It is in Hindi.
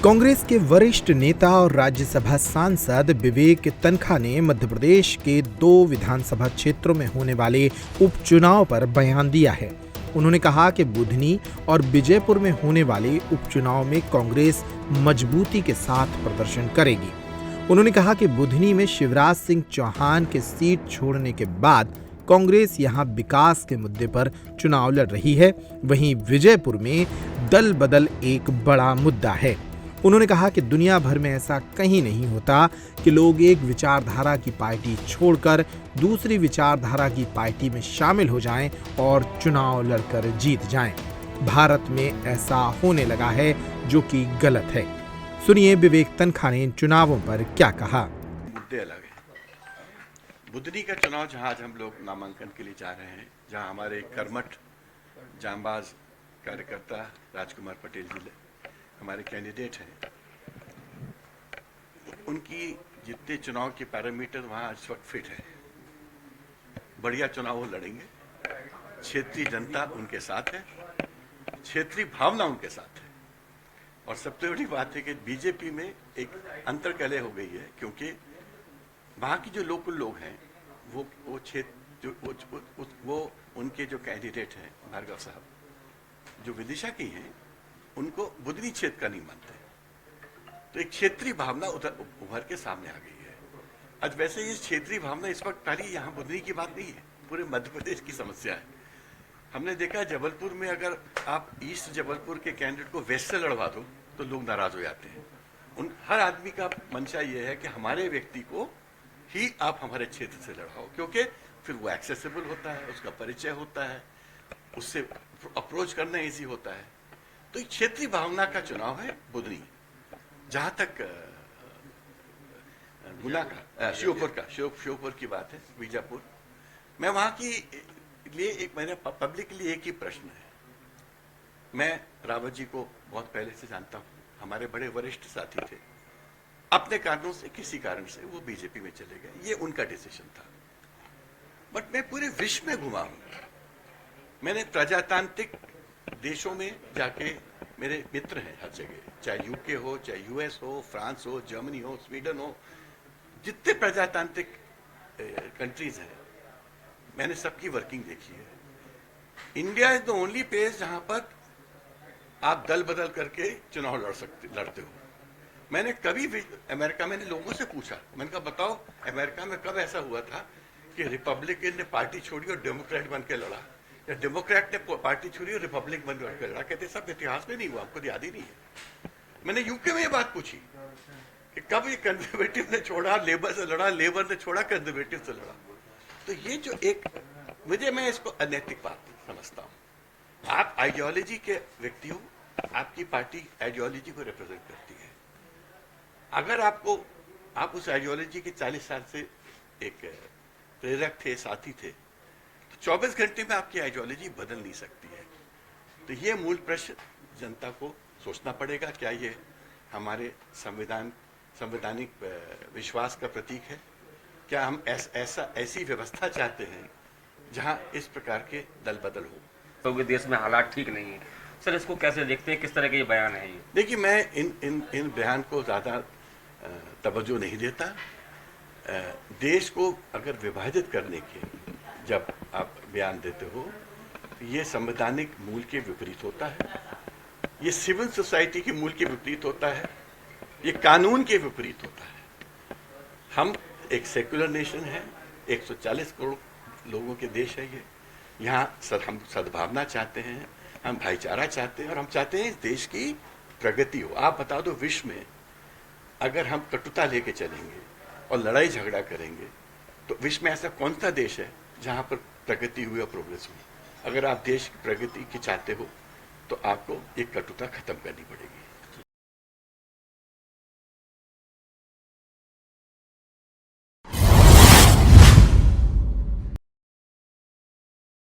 कांग्रेस के वरिष्ठ नेता और राज्यसभा सांसद विवेक तनखा ने मध्य प्रदेश के 2 विधानसभा क्षेत्रों में होने वाले उपचुनाव पर बयान दिया है। उन्होंने कहा कि बुधनी और विजयपुर में होने वाले उपचुनाव में कांग्रेस मजबूती के साथ प्रदर्शन करेगी। उन्होंने कहा कि बुधनी में शिवराज सिंह चौहान के सीट छोड़ने के बाद कांग्रेस यहां विकास के मुद्दे पर चुनाव लड़ रही है, वहीं विजयपुर में दल बदल एक बड़ा मुद्दा है। उन्होंने कहा कि दुनिया भर में ऐसा कहीं नहीं होता कि लोग एक विचारधारा की पार्टी छोड़कर दूसरी विचारधारा की पार्टी में शामिल हो जाएं और चुनाव लड़कर जीत जाएं। भारत में ऐसा होने लगा है, जो कि गलत है। सुनिए विवेक तनखा ने इन चुनावों पर क्या कहा। मुद्दे अलग है। बुधनी का चुनाव जहां आज हम लोग नामांकन के लिए जा रहे हैं, जहां हमारे कर्मठ जांबाज कार्यकर्ता राजकुमार पटेल जी हमारे कैंडिडेट हैं, उनकी जितने चुनाव के पैरामीटर वहां इस वक्त फिट है। बढ़िया चुनाव वो लड़ेंगे, क्षेत्रीय जनता उनके साथ है, क्षेत्रीय भावना उनके साथ है। और सबसे बड़ी बात है कि बीजेपी में एक अंतर्कलह हो गई है, क्योंकि वहां की जो लोकल लोग हैं वो क्षेत्र वो उनके जो कैंडिडेट हैं भार्गव साहब जो विदिशा की हैं, उनको बुधनी क्षेत्र का नहीं मानते। तो एक क्षेत्रीय भावना उभर के सामने आ गई है। आज वैसे ये क्षेत्रीय भावना इस वक्त खाली यहाँ बुधनी की बात नहीं है, पूरे मध्य प्रदेश की समस्या है। हमने देखा जबलपुर में अगर आप ईस्ट जबलपुर के कैंडिडेट को वेस्ट से लड़वा दो तो लोग नाराज हो जाते हैं। हर आदमी का मंशा ये है कि हमारे व्यक्ति को ही आप हमारे क्षेत्र से लड़ाओ, क्योंकि फिर वो एक्सेसिबल होता है, उसका परिचय होता है, उससे अप्रोच करना इजी होता है। तो एक क्षेत्रीय भावना का चुनाव है बुधनी। जहां तक गुना का श्योपुर की बात है, बीजापुर, मैं वहां की लिए एक मैंने पब्लिक के लिए एक ही प्रश्न है। मैं रावत जी को बहुत पहले से जानता हूं, हमारे बड़े वरिष्ठ साथी थे। अपने कारणों से किसी कारण से वो बीजेपी में चले गए, ये उनका डिसीजन था। बट मैं पूरे विश्व में घुमा हूं, मैंने प्रजातांत्रिक देशों में जाके, मेरे मित्र हैं हर जगह, चाहे यूके हो, चाहे यूएस हो, फ्रांस हो, जर्मनी हो, स्वीडन हो, जितने प्रजातांत्रिक कंट्रीज हैं, मैंने सबकी वर्किंग देखी है। India is the only place जहां पर आप दल बदल करके चुनाव लड़ते हो। मैंने कभी भी अमेरिका में लोगों से पूछा, मैंने कहा बताओ अमेरिका में कब ऐसा हुआ था कि रिपब्लिकन ने पार्टी छोड़ी और डेमोक्रेट बन के लड़ा, या डेमोक्रेट ने पार्टी छोड़ी और रिपब्लिक बन के लड़ा। कहते सब इतिहास में नहीं हुआ, हमको याद ही नहीं है। मैंने यूके में ये बात पूछी कि कब ये कंजर्वेटिव ने छोड़ा लेबर से लड़ा, लेबर ने छोड़ा कंजर्वेटिव से लड़ा। तो ये जो एक मैं इसको अनैतिक बात समझता हूं। आप आइडियोलॉजी के व्यक्ति हो, आपकी पार्टी आइडियोलॉजी को रिप्रेजेंट करती है। अगर आप उस आइडियोलॉजी के 40 साल से एक प्रेरक थे, साथी थे, तो 24 घंटे में आपकी आइडियोलॉजी बदल नहीं सकती है। तो ये मूल प्रश्न जनता को सोचना पड़ेगा, क्या ये हमारे संवैधानिक विश्वास का प्रतीक है? क्या हम ऐसी व्यवस्था चाहते हैं जहां इस प्रकार के दल बदल हो? तो देश में हालात ठीक नहीं है सर, इसको कैसे देखते हैं, किस तरह के ये बयान है? ये देखिए, मैं इन बयान को ज्यादा तवज्जो नहीं देता। देश को अगर विभाजित करने के जब आप बयान देते हो, तो ये संवैधानिक मूल के विपरीत होता है, ये सिविल सोसाइटी के मूल के विपरीत होता है, ये कानून के विपरीत होता है। हम एक सेक्युलर नेशन है, 140 करोड़ लोगों के देश है ये। यहाँ हम सद्भावना चाहते हैं, हम भाईचारा चाहते हैं, और हम चाहते हैं इस देश की प्रगति हो। आप बता दो, विश्व में अगर हम कटुता लेके चलेंगे और लड़ाई झगड़ा करेंगे, तो विश्व में ऐसा कौन सा देश है जहां पर प्रगति हुई और प्रोग्रेस हुई? अगर आप देश की प्रगति की चाहते हो तो आपको एक कटुता खत्म करनी पड़ेगी।